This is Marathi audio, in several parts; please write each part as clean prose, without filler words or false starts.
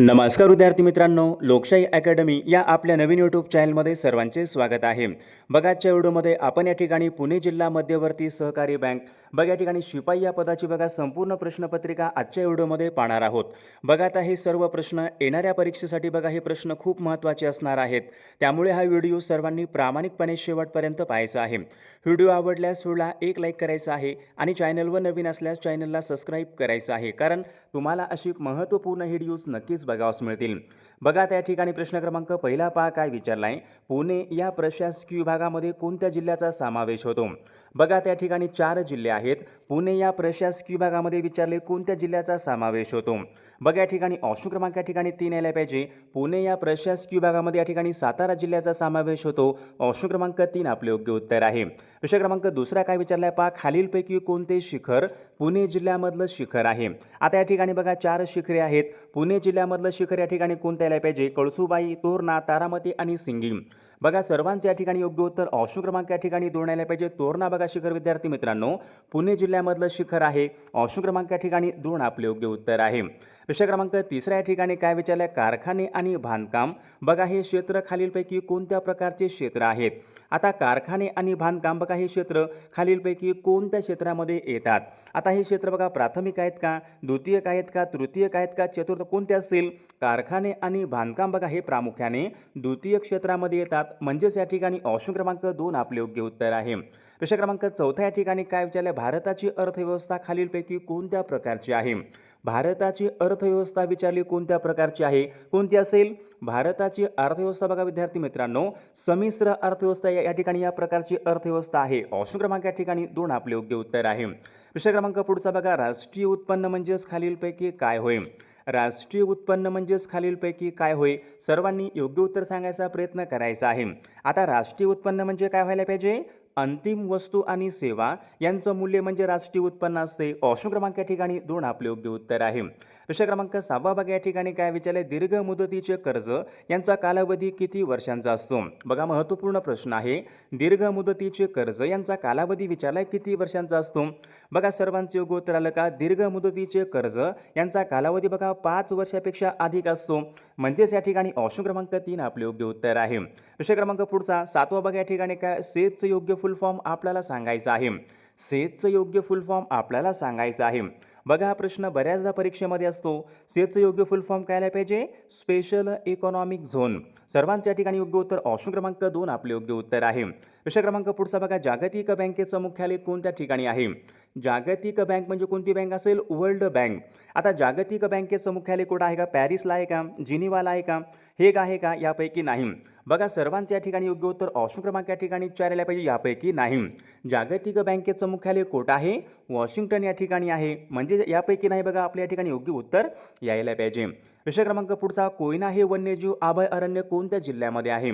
नमस्कार विद्यार्थी मित्रांनो, लोकशाही अकॅडमी या आपल्या नवीन यूट्यूब चॅनलमध्ये सर्वांचे स्वागत आहे। बघा, आजच्या व्हिडिओमध्ये आपण या ठिकाणी पुणे जिल्हा मध्यवर्ती सहकारी बँक बघा या ठिकाणी शिपाई या पदाची बघा संपूर्ण प्रश्नपत्रिका आजच्या व्हिडिओमध्ये पाहणार आहोत। बघा, आता हे सर्व प्रश्न येणाऱ्या परीक्षेसाठी बघा हे प्रश्न खूप महत्त्वाचे असणार आहेत, त्यामुळे हा व्हिडिओ सर्वांनी प्रामाणिकपणे शेवटपर्यंत पाहायचा आहे। व्हिडिओ आवडल्यास व्हिडिओला एक लाईक करायचा आहे आणि चॅनलवर नवीन असल्यास चॅनलला सबस्क्राईब करायचं आहे, कारण तुम्हाला अशी महत्त्वपूर्ण व्हिडिओज नक्कीच बघावयास मिळतील। बघा, त्या ठिकाणी प्रश्न क्रमांक पहिला पहा काय विचारलाय, पुणे या प्रशासकीय विभागामध्ये कोणत्या जिल्ह्याचा समावेश होतो? बघा, त्या ठिकाणी 4 जिल्हे आहेत। पुणे या प्रशासकीय विभागामध्ये विचारले कोणत्या जिल्ह्याचा समावेश होतो? बघा, या ठिकाणी ऑप्शन क्रमांक या ठिकाणी 3 यायला पाहिजे। पुणे या प्रशासकीय विभागामध्ये या ठिकाणी सातारा जिल्ह्याचा समावेश होतो। ऑप्शन क्रमांक 3 आपले योग्य उत्तर आहे। प्रश्न क्रमांक दुसरा काय विचारलाय पहा, खालीलपैकी कोणते शिखर पुणे जिल्ह्यामधलं शिखर आहे? आता या ठिकाणी बघा 4 शिखरे आहेत। पुणे जिल्ह्यामधलं शिखर या ठिकाणी कोणतं यायला पाहिजे? कळसुबाई, तोरणा, तारामती आणि सिंगी। बघा, सर्वांचे या ठिकाणी योग्य उत्तर ऑप्शन क्रमांक या ठिकाणी 2 यायला पाहिजे। तोरणा बघा शिखर विद्यार्थी मित्रांनो पुणे जिल्ह्यामधलं शिखर आहे। ऑप्शन क्रमांक या ठिकाणी 2 आपले योग्य उत्तर आहे। प्रश्न क्रमांक तिसरा या ठिकाणी काय विचारलंय, कारखाने आणि बांधकाम बघा हे क्षेत्र खालीलपैकी कोणत्या प्रकारचे क्षेत्र आहेत? आता कारखाने आणि बांधकाम बघा हे क्षेत्र खालीलपैकी कोणत्या क्षेत्रामध्ये येतात? आता हे क्षेत्र बघा प्राथमिक आहेत का, द्वितीयक आहेत का, तृतीयक आहेत का, चतुर्थ कोणते असतील? कारखाने आणि बांधकाम बघा हे प्रामुख्याने द्वितीयक क्षेत्रामध्ये येतात, म्हणजेच या ठिकाणी ऑप्शन क्रमांक 2 आपले योग्य उत्तर आहे। प्रश्न क्रमांक चौथा या ठिकाणी काय विचारले, भारताची अर्थव्यवस्था खालीलपैकी कोणत्या प्रकारची आहे? भारताची अर्थव्यवस्था विचारली कोणत्या प्रकारची आहे, कोणती असेल? भारताची अर्थव्यवस्था बघा विद्यार्थी मित्रांनो संमिश्र अर्थव्यवस्था या ठिकाणी या प्रकारची अर्थव्यवस्था आहे। ऑप्शन क्रमांक या ठिकाणी 2 आपले योग्य उत्तर आहे। प्रश्न क्रमांक पुढचा बघा, राष्ट्रीय उत्पन्न म्हणजेच खालीलपैकी काय होय? राष्ट्रीय उत्पन्न म्हणजेच खालीलपैकी काय होय? सर्वांनी योग्य उत्तर सांगायचा प्रयत्न करायचा आहे। आता राष्ट्रीय उत्पन्न म्हणजे काय व्हायला पाहिजे? अंतिम वस्तू आणि सेवा यांचं मूल्य म्हणजे राष्ट्रीय उत्पन्न असते। ऑप्शन क्रमांक या ठिकाणी 2 आपले योग्य उत्तर आहे। प्रश्न क्रमांक 6 बघा या ठिकाणी काय विचारले, दीर्घ मुदतीचे कर्ज यांचा कालावधी किती वर्षांचा असतो? बघा, महत्त्वपूर्ण प्रश्न आहे। दीर्घ मुदतीचे कर्ज यांचा कालावधी विचारलाय किती वर्षांचा असतो? बघा, सर्वांचे योग्य उत्तर आलं का? दीर्घ मुदतीचे कर्ज यांचा कालावधी बघा 5 वर्षापेक्षा अधिक असतो, म्हणजेच या ठिकाणी ऑप्शन क्रमांक 3 आपले योग्य उत्तर आहे। प्रश्न क्रमांक पुढचा 7वा बघा या ठिकाणी काय, सेजचं योग्य फुल फॉर्म आपल्याला सांगायचं आहे। सेजचं योग्य फुल फॉर्म आपल्याला सांगायचं आहे। बघा, हा प्रश्न बऱ्याचदा परीक्षेमध्ये असतो। सेजचं योग्य फुल फॉर्म काय आलं पाहिजे? Special economic zone. सर्वांच्या ठिकाणी योग्य उत्तर ऑप्शन क्रमांक 2 आपले योग्य उत्तर आहे। प्रश्न क्रमांक पुढचा बघा, जागतिक बँकेचं मुख्यालय कोणत्या ठिकाणी आहे? जागतिक बँक म्हणजे कोणती बँक असेल? World bank. आता जागतिक बँकेचं मुख्यालय कुठं आहे का? पॅरिसला आहे का, जिनिवाला आहे का, हेग आहे का, यापैकी नाही? बघा, सर्वांच्या ठिकाणी योग्य उत्तर ऑप्शन क्रमांक या ठिकाणी 4 यायला पाहिजे, यापैकी नाही। जागतिक बँकेचं मुख्यालय कुठं आहे? वॉशिंग्टन या ठिकाणी आहे, म्हणजे यापैकी नाही बघा आपल्या या ठिकाणी योग्य उत्तर यायला पाहिजे। प्रश्न क्रमांक पुढचा, कोयना हे वन्यजीव अभयारण्य कोणत्या जिल्ह्यामध्ये आहे?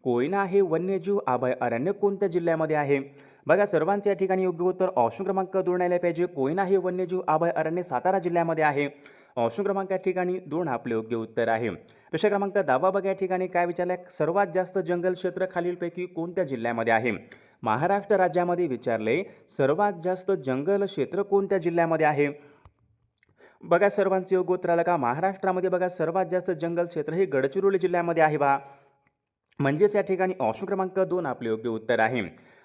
कोयना हे वन्यजीव अभयारण्य कोणत्या जिल्ह्यामध्ये आहे? बघा, सर्वांच्या या ठिकाणी योग्य उत्तर ऑप्शन क्रमांक 2 यायला पाहिजे। कोयना हे वन्यजीव अभयारण्य सातारा जिल्ह्यामध्ये आहे। ऑप्शन क्रमांक या ठिकाणी 2 आपले योग्य उत्तर आहे। प्रश्न क्रमांक 10 बघा या ठिकाणी काय विचारलंय, सर्वात जास्त जंगल क्षेत्र खालीलपैकी कोणत्या जिल्ह्यामध्ये आहे? महाराष्ट्र राज्यामध्ये विचारले सर्वात जास्त जंगल क्षेत्र कोणत्या जिल्ह्यामध्ये आहे? बघा, सर्वांचे योग्य उत्तर आलं का? महाराष्ट्रामध्ये बघा सर्वात जास्त जंगल क्षेत्र हे गडचिरोली जिल्ह्यामध्ये आहे बा, म्हणजेच या ठिकाणी ऑप्शन क्रमांक 2 आपले योग्य उत्तर आहे।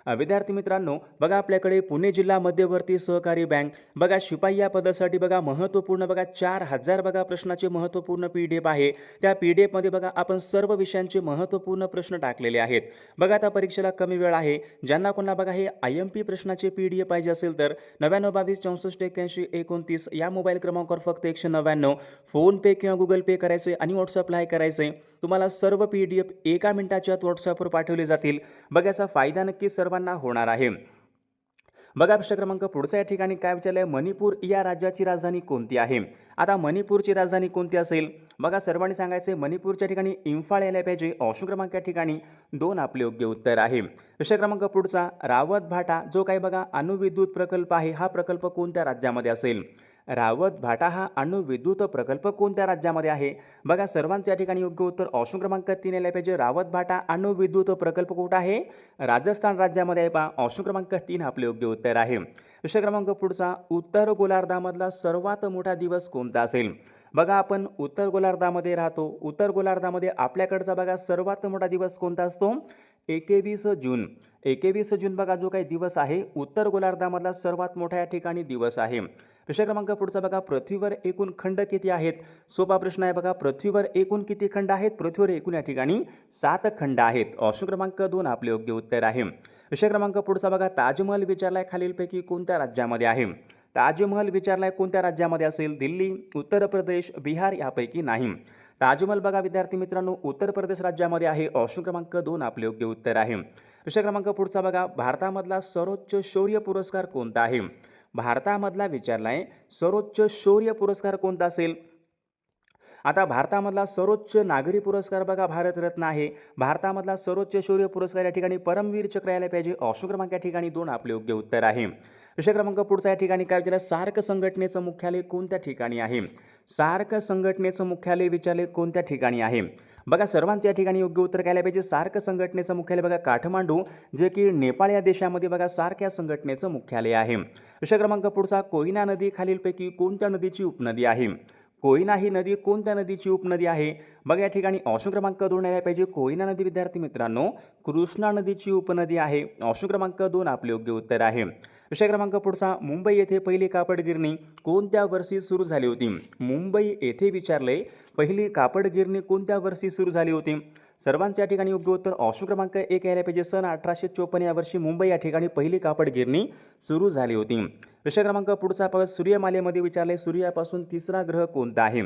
विद्यार्थी मित्रांनो बघा, आपल्याकडे पुणे जिल्हा मध्यवर्ती सहकारी बँक बघा शिपाई या पदासाठी बघा महत्त्वपूर्ण बघा 4000 बघा प्रश्नाचे महत्त्वपूर्ण PDF आहे। त्या PDF मध्ये बघा आपण सर्व विषयांचे महत्त्वपूर्ण प्रश्न टाकलेले आहेत। बघा, आता परीक्षेला कमी वेळ आहे, ज्यांना कोणा बघा हे IMP प्रश्नाचे PDF पाहिजे असेल तर 9922648129 या मोबाईल क्रमांकावर फक्त 199 फोनपे किंवा गुगल पे करायचे आणि व्हॉट्सअपला हाय करायचे। तुम्हाला सर्व PDF एका मिनिटाच्या आत व्हॉट्सअपवर पाठवले जातील। बघा, याचा फायदा नक्की सर्वांना होणार आहे। बघा, प्रश्न क्रमांक पुढचा या ठिकाणी काय विचारलंय, मणिपूर या राज्याची राजधानी कोणती आहे? आता मणिपूरची राजधानी कोणती असेल? बघा, सर्वांनी सांगायचे मणिपूरच्या ठिकाणी इम्फाळ यायला पाहिजे। ऑप्शन क्रमांक या ठिकाणी 2 आपले योग्य उत्तर आहे। प्रश्न क्रमांक पुढचा, रावत भाटा जो काही बघा अणुविद्युत प्रकल्प आहे, हा प्रकल्प कोणत्या राज्यामध्ये असेल? रावत भाटा हा अणुविद्युत प्रकल्प कोणत्या राज्यामध्ये आहे? बघा, सर्वांच्या ठिकाणी योग्य उत्तर ऑप्शन क्रमांक 3 यायला पाहिजे। रावत भाटा अणुविद्युत प्रकल्प कुठं आहे? राजस्थान राज्यामध्ये आहे पहा, ऑप्शन क्रमांक 3 आपले योग्य उत्तर आहे। प्रश्न क्रमांक पुढचा, उत्तर गोलार्धामधला सर्वात मोठा दिवस कोणता असेल? बघा आपण उत्तर गोलार्धामध्ये राहतो. उत्तर गोलार्धामध्ये आपल्याकडचा बघा सर्वात मोठा दिवस कोणता असतो? 21 जून. 21 जून बघा जो काही दिवस आहे उत्तर गोलार्धामधला सर्वात मोठा या ठिकाणी दिवस आहे. प्रश्न क्रमांक पुढचा बघा, पृथ्वीवर एकूण खंड किती आहेत? सोपा प्रश्न आहे बघा, पृथ्वीवर एकूण किती खंड आहेत? पृथ्वीवर एकूण या ठिकाणी 7 खंड आहेत. ऑप्शन क्रमांक 2 आपले योग्य उत्तर आहे. प्रश्न क्रमांक पुढचा बघा, ताजमहल विचारलाय खालीलपैकी कोणत्या राज्यामध्ये आहे? ताजमहल विचारलाय कोणत्या राज्यामध्ये असेल? दिल्ली, उत्तर प्रदेश, बिहार यापैकी नाही. ताजमहल बघा विद्यार्थी मित्रांनो उत्तर प्रदेश राज्यामध्ये आहे. ऑप्शन क्रमांक 2 आपले योग्य उत्तर आहे. प्रश्न क्रमांक पुढचा बघा, भारतामधला सर्वोच्च शौर्य पुरस्कार कोणता आहे? भारतामधला विचारलाय सर्वोच्च शौर्य पुरस्कार कोणता असेल? आता भारतामधला सर्वोच्च नागरी पुरस्कार बघा भारतरत्न आहे. भारतामधला सर्वोच्च शौर्य पुरस्कार या ठिकाणी परमवीर चक्र यायला पाहिजे. ऑप्शन क्रमांक या ठिकाणी 2 आपले योग्य उत्तर आहे. प्रश्न क्रमांक पुढचा या ठिकाणी काय विचारलं? सार्क संघटनेचं मुख्यालय कोणत्या ठिकाणी आहे? सार्क संघटनेचं मुख्यालय विचारले कोणत्या ठिकाणी आहे? बघा सर्वांचं या ठिकाणी योग्य उत्तर काय पाहिजे? सार्क संघटनेचं मुख्यालय बघा काठमांडू, जे की नेपाळ या देशामध्ये बघा सार्क या संघटनेचं मुख्यालय आहे. प्रश्न क्रमांक पुढचा, कोयना नदी खालीलपैकी कोणत्या नदीची उपनदी आहे? कोयना ही नदी कोणत्या नदीची उपनदी आहे? बघा या ठिकाणी ऑप्शन क्रमांक 2 यायला पाहिजे. कोयना नदी विद्यार्थी मित्रांनो कृष्णा नदीची उपनदी आहे. ऑप्शन क्रमांक 2 आपले योग्य उत्तर आहे. प्रश्न क्रमांक पुढचा, मुंबई येथे पहिली कापड गिरणी कोणत्या वर्षी सुरू झाली होती? मुंबई येथे विचारले पहिली कापड गिरणी कोणत्या वर्षी सुरू झाली होती? सर्वांच्या ठिकाणी योग्य उत्तर ऑप्शन क्रमांक 1 यायला पाहिजे. सन 1854 या वर्षी मुंबई या ठिकाणी पहिली कापड गिरणी सुरू झाली होती. प्रश्न क्रमांक पुढचा बघा, सूर्यमालेमध्ये विचारले सूर्यापासून तिसरा ग्रह कोणता आहे?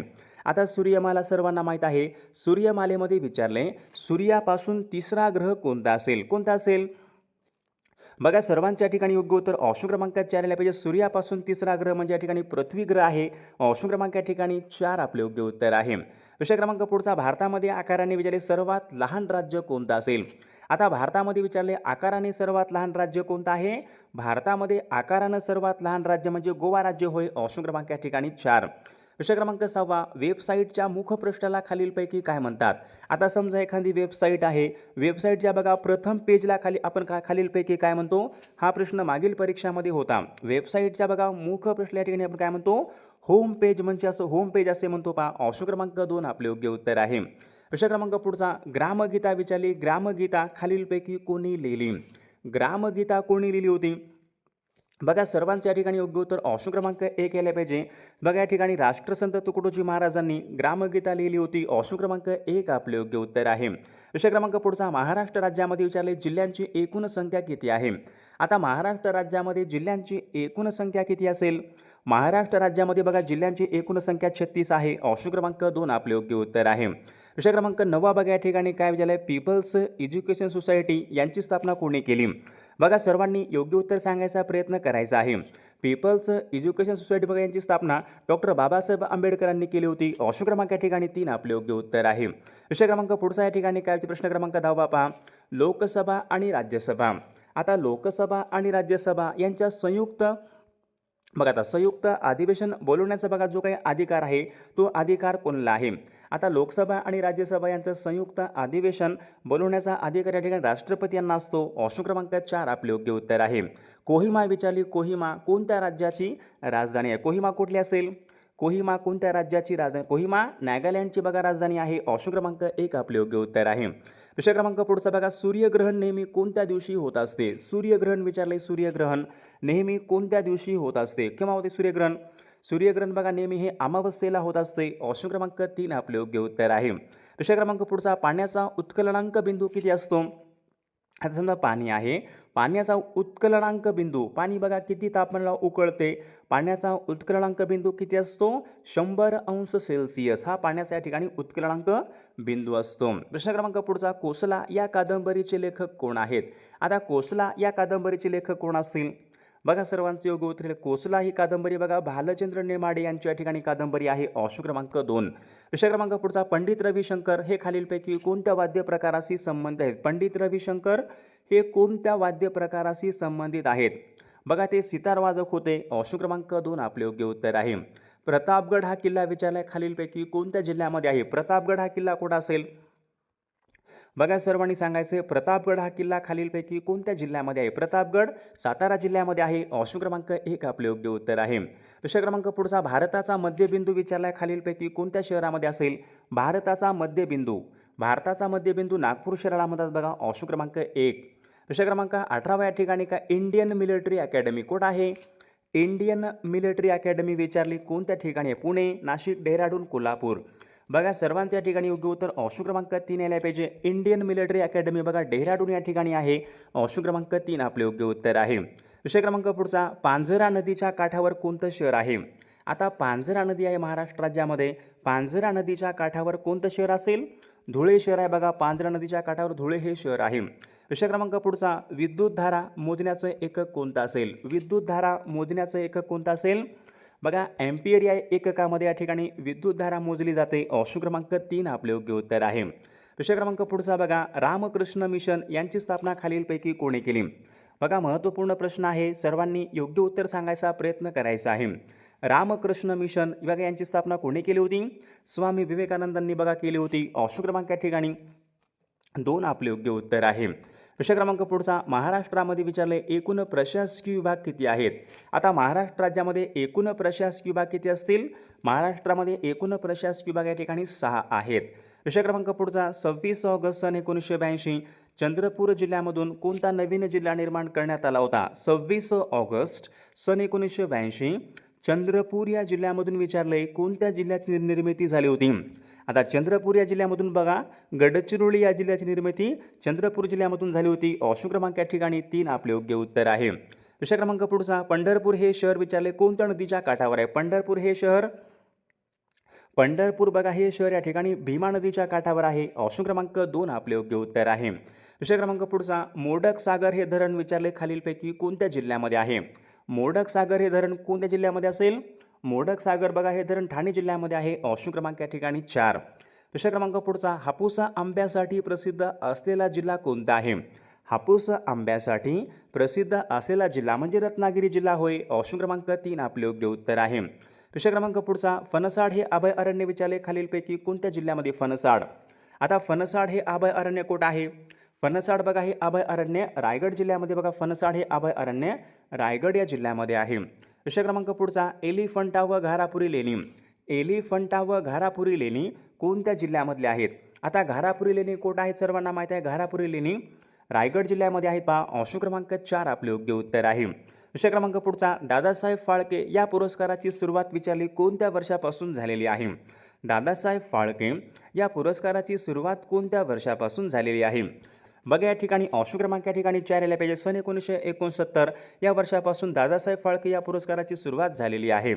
आता सूर्यमाला सर्वांना माहीत आहे. सूर्यमालेमध्ये विचारले सूर्यापासून तिसरा ग्रह कोणता असेल? कोणता असेल? बघा सर्वांच्या ठिकाणी योग्य उत्तर ऑप्शन क्रमांक 4 यायला पाहिजे. सूर्यापासून तिसरा ग्रह म्हणजे या ठिकाणी पृथ्वी ग्रह आहे. ऑप्शन क्रमांक या ठिकाणी 4 आपले योग्य उत्तर आहे. प्रश्न क्रमांक पुढचा, भारतामध्ये आकाराने विचारले सर्वात लहान राज्य कोणतं असेल? आता भारतामध्ये विचारले आकाराने सर्वात लहान राज्य कोणतं आहे? भारतामध्ये आकारानं सर्वात लहान राज्य म्हणजे गोवा राज्य होय. ऑप्शन क्रमांक या ठिकाणी 4. प्रश्न क्रमांक 6, वेबसाईटच्या मुखपृष्ठाला खालीलपैकी काय म्हणतात? आता समजा एखादी वेबसाईट आहे. वेबसाईटच्या बघा प्रथम पेजला आपण खालीलपैकी काय म्हणतो? हा प्रश्न मागील परीक्षामध्ये होता. वेबसाईटच्या बघा मुखपृष्ठ या ठिकाणी आपण काय म्हणतो? होम पेज म्हणजे असं होम पेज असे म्हणतो पहा. ऑप्शन क्रमांक 2 आपले योग्य उत्तर आहे. प्रश्न क्रमांक पुढचा, ग्रामगीता विचारली. ग्रामगीता खालीलपैकी कोणी लिहिली? ग्रामगीता कोणी लिहिली होती? बघा सर्वांच्या या ठिकाणी योग्य उत्तर ऑप्शन क्रमांक 1 यायला पाहिजे. बघा या ठिकाणी राष्ट्रसंत तुकडोजी महाराजांनी ग्रामगीता लिहिली होती. ऑप्शन क्रमांक 1 आपले योग्य उत्तर आहे. प्रश्न क्रमांक पुढचा, महाराष्ट्र राज्यामध्ये विचारले जिल्ह्यांची एकूण संख्या किती आहे? आता महाराष्ट्र राज्यामध्ये जिल्ह्यांची एकूण संख्या किती असेल? महाराष्ट्र राज्यामध्ये बघा जिल्ह्यांची एकूण संख्या 36 आहे. ऑप्शन क्रमांक 2 आपले योग्य उत्तर आहे. प्रश्न क्रमांक 9 बघा या ठिकाणी काय विचारले? पीपल्स एज्युकेशन सोसायटी यांची स्थापना कोणी केली? बघा सर्वांनी योग्य उत्तर सांगायचा प्रयत्न करायचा आहे. पीपल्स एज्युकेशन सोसायटी बघा यांची स्थापना डॉक्टर बाबासाहेब आंबेडकरांनी केली होती. ऑप्शन क्रमांक या ठिकाणी 3 आपले योग्य उत्तर आहे. प्रश्न क्रमांक पुढचा या ठिकाणी काय? प्रश्न क्रमांक 10 पहा, लोकसभा आणि राज्यसभा. आता लोकसभा आणि राज्यसभा यांच्या संयुक्त बघा आता संयुक्त अधिवेशन बोलवण्याचा बघा जो काही अधिकार आहे तो अधिकार कोणाला आहे? आता लोकसभा आणि राज्यसभा यांचं संयुक्त अधिवेशन बोलवण्याचा अधिकार या ठिकाणी राष्ट्रपती यांना असतो. ऑप्शन क्रमांक 4 आपले योग्य उत्तर आहे. कोहिमा विचारली. कोहिमा कोणत्या राज्याची राजधानी आहे? कोहिमा कुठली असेल? कोहिमा कोणत्या राज्याची राजधानी? कोहिमा नागालँडची बघा राजधानी आहे. ऑप्शन क्रमांक 1 आपले योग्य उत्तर आहे. प्रश्न क्रमांक पुढचा बघा, सूर्यग्रहण नेहमी कोणत्या दिवशी होत असते? सूर्यग्रहण विचारले. सूर्यग्रहण नेहमी कोणत्या दिवशी होत असते? केव्हा होते सूर्यग्रहण? सूर्यग्रहण बघा नेहमी हे अमावस्येला होत असते. ऑप्शन क्रमांक 3 आपले योग्य उत्तर आहे. प्रश्न क्रमांक पुढचा, पाण्याचा उत्कलनांक बिंदू किती असतो? आता समजा पाणी आहे. पाण्याचा उत्कलनांक बिंदू, पाणी बघा किती तापमानाला उकळते. पाण्याचा उत्कलनांक बिंदू किती असतो? 100 अंश सेल्सिअस हा पाण्याचा या ठिकाणी उत्कलनांक बिंदू असतो. प्रश्न क्रमांक पुढचा, कोसला या कादंबरीचे लेखक कोण आहेत? आता कोसला या कादंबरीचे लेखक कोण असतील? बघा सर्वांचे योग्य उत्तर, कोसला ही कादंबरी बघा भालचंद्र नेमाडे यांची या ठिकाणी कादंबरी आहे. ऑप्शन क्रमांक 2. प्रश्न क्रमांक पुढचा, पंडित रविशंकर हे खालीलपैकी कोणत्या वाद्य प्रकाराशी संबंधित आहेत? पंडित रविशंकर हे कोणत्या वाद्य प्रकाराशी संबंधित आहेत? बघा ते सितार वादक होते. ऑप्शन क्रमांक 2 आपले योग्य उत्तर आहे. प्रतापगड हा किल्ला विचारलाय खालीलपैकी कोणत्या जिल्ह्यामध्ये आहे? प्रतापगड हा किल्ला कुठं असेल? बघा सर्वांनी सांगायचे प्रतापगड हा किल्ला खालीलपैकी कोणत्या जिल्ह्यामध्ये आहे? प्रतापगड सातारा जिल्ह्यामध्ये आहे. ऑप्शन क्रमांक 1 आपले योग्य उत्तर आहे. प्रश्न क्रमांक पुढचा भारताचा मध्यबिंदू विचारलाय खालीलपैकी कोणत्या शहरामध्ये असेल? भारताचा मध्यबिंदू नागपूर शहराला म्हणतात बघा. ऑप्शन क्रमांक 1. प्रश्न क्रमांक 18 या ठिकाणी का इंडियन मिलिटरी अकॅडमी कोठ आहे? इंडियन मिलिटरी अकॅडमी विचारली कोणत्या ठिकाणी आहे? पुणे, नाशिक, डेहराडून, कोल्हापूर. बघा सर्वांच्या ठिकाणी योग्य उत्तर ऑप्शन क्रमांक 3 यायला पाहिजे. इंडियन मिलिटरी अकॅडमी बघा डेहराडून या ठिकाणी आहे. ऑप्शन क्रमांक 3 आपले योग्य उत्तर आहे. विषय क्रमांक पुढचा पांझरा नदीच्या काठावर कोणतं शहर आहे? आता पांझरा नदी आहे महाराष्ट्र राज्यामध्ये. पांझरा नदीच्या काठावर कोणतं शहर असेल? धुळे शहर आहे बघा. पांझरा नदीच्या काठावर धुळे हे शहर आहे. विषय क्रमांक पुढचा विद्युत धारा मोजण्याचं एकक कोणतं असेल? विद्युत धारा मोजण्याचं एकक कोणतं असेल? बघा एम्पियर या एककामध्ये या ठिकाणी विद्युत धारा मोजली जाते. ऑप्शन क्रमांक 3 आपले योग्य उत्तर आहे. विषय क्रमांक पुढचा बघा रामकृष्ण मिशन यांची स्थापना खालीलपैकी कोणी केली? बघा महत्त्वपूर्ण प्रश्न आहे. सर्वांनी योग्य उत्तर सांगायचा प्रयत्न करायचा आहे. रामकृष्ण मिशन बघा यांची स्थापना कोणी केली होती? स्वामी विवेकानंदांनी बघा केली होती. ऑप्शन क्रमांक या ठिकाणी 2 आपले योग्य उत्तर आहे. प्रश्न क्रमांक पुढचा महाराष्ट्रामध्ये विचारले एकूण प्रशासकीय विभाग किती आहेत? आता महाराष्ट्र राज्यामध्ये एकूण प्रशासकीय विभाग किती असतील? महाराष्ट्रामध्ये एकूण प्रशासकीय विभाग या ठिकाणी 6 आहेत. विषय क्रमांक पुढचा 26 ऑगस्ट सन 1982 चंद्रपूर जिल्ह्यामधून कोणता नवीन जिल्हा निर्माण करण्यात आला होता? 26 ऑगस्ट सन 1982 चंद्रपूर या जिल्ह्यामधून विचारले कोणत्या जिल्ह्याची निर्मिती झाली होती? आता चंद्रपूर या जिल्ह्यामधून बघा गडचिरोली या जिल्ह्याची निर्मिती चंद्रपूर जिल्ह्यामधून झाली होती. ऑप्शन क्रमांक या ठिकाणी 3 आपले योग्य उत्तर आहे. विषय क्रमांक पुढचा पंढरपूर हे शहर विचारले कोणत्या नदीच्या काठावर आहे? पंढरपूर बघा हे शहर या ठिकाणी भीमा नदीच्या काठावर आहे. ऑप्शन क्रमांक 2 आपले योग्य उत्तर आहे. विषय क्रमांक पुढचा मोडक सागर हे धरण विचारले खालीलपैकी कोणत्या जिल्ह्यामध्ये आहे? मोडक सागर हे धरण कोणत्या जिल्ह्यामध्ये असेल? मोडक सागर बघा हे धरण ठाणे जिल्ह्यामध्ये आहे. ऑप्शन क्रमांक या ठिकाणी 4. विषय क्रमांक पुढचा हापूस आंब्यासाठी प्रसिद्ध असलेला जिल्हा कोणता आहे? हापूस आंब्यासाठी प्रसिद्ध असलेला जिल्हा म्हणजे रत्नागिरी जिल्हा होय. ऑप्शन क्रमांक 3 आपले योग्य उत्तर आहे. विषय क्रमांक पुढचा फणसाड हे अभय अरण्य विचारले खालीलपैकी कोणत्या जिल्ह्यामध्ये? फणसाड. आता फणसाड हे अभय अरण्य कोठे आहे? फणसाड बघा हे अभय अरण्य रायगड जिल्ह्यामध्ये बघा. फणसाड हे अभय अरण्य रायगड या जिल्ह्यामध्ये आहे. विषय क्रमांक पुढचा एलिफंटा व घारापुरी लेणी कोणत्या जिल्ह्यामधले आहेत? आता घारापुरी लेणी कोट आहेत सर्वांना माहिती आहे. घारापुरी लेणी रायगड जिल्ह्यामध्ये आहेत पहा. ऑप्शन क्रमांक 4 आपले योग्य उत्तर आहे. विषय क्रमांक पुढचा दादासाहेब फाळके या पुरस्काराची सुरुवात विचारली कोणत्या वर्षापासून झालेली आहे? दादासाहेब फाळके या पुरस्काराची सुरुवात कोणत्या वर्षापासून झालेली आहे? बघा या ठिकाणी ऑप्शन क्रमांक या ठिकाणी 4 यायला पाहिजे. सन 1969 या वर्षापासून दादासाहेब फाळके या पुरस्काराची सुरुवात झालेली आहे.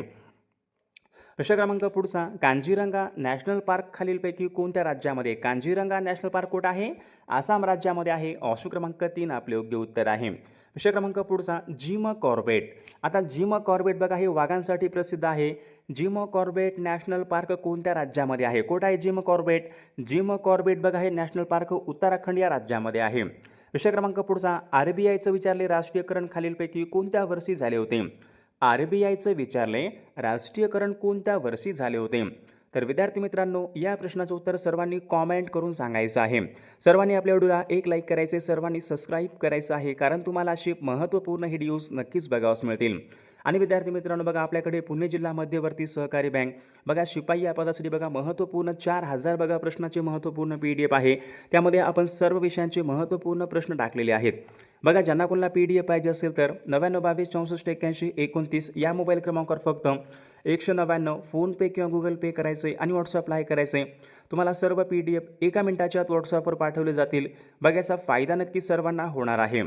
प्रश्न क्रमांक पुढचा कांजीरंगा नॅशनल पार्क खालीलपैकी कोणत्या राज्यामध्ये? कांजीरंगा नॅशनल पार्क कुठे आहे? आसाम राज्यामध्ये आहे. ऑप्शन क्रमांक 3 आपले योग्य उत्तर आहे. विषय क्रमांक पुढचा जिम कॉर्बेट. आता जिम कॉर्बेट बघा हे वाघांसाठी प्रसिद्ध आहे. जिम कॉर्बेट नॅशनल पार्क कोणत्या राज्यामध्ये आहे? कुठे आहे जिम कॉर्बेट? जिम कॉर्बेट बघा हे नॅशनल पार्क उत्तराखंड या राज्यामध्ये आहे. विषय क्रमांक पुढचा RBIचं विचारले राष्ट्रीयकरण खालीलपैकी कोणत्या वर्षी झाले होते? RBIचं विचारले राष्ट्रीयकरण कोणत्या वर्षी झाले होते? तर विद्यार्थी मित्रांनो या प्रश्नाचं उत्तर सर्वांनी कॉमेंट करून सांगायचं आहे. सर्वांनी आपल्या व्हिडिओला एक लाईक करायचे, सर्वांनी सबस्क्राईब करायचं आहे, कारण तुम्हाला अशी महत्त्वपूर्ण व्हिडिओज नक्कीच बघावयास मिळतील. आणि विद्यार्थी मित्रांनो बघा आपल्याकडे पुणे जिल्हा मध्यवर्ती सहकारी बँक बघा शिपाई या पदासाठी बघा महत्त्वपूर्ण 4000 बघा प्रश्नाचे महत्त्वपूर्ण PDF आहे. त्यामध्ये आपण सर्व विषयांचे महत्त्वपूर्ण प्रश्न टाकलेले आहेत. बघा ज्यांना कोणाला PDF पाहिजे असेल तर 99 22 64 81 29 या मोबाईल क्रमांकावर फक्त 199 फोनपे किंवा गुगल पे करायचे आणि व्हॉट्सअपला आहे करायचे. तुम्हाला सर्व PDF एका मिनिटाच्या आत व्हॉट्सअपवर पाठवले जातील. बघा याचा फायदा नक्की सर्वांना होणार आहे.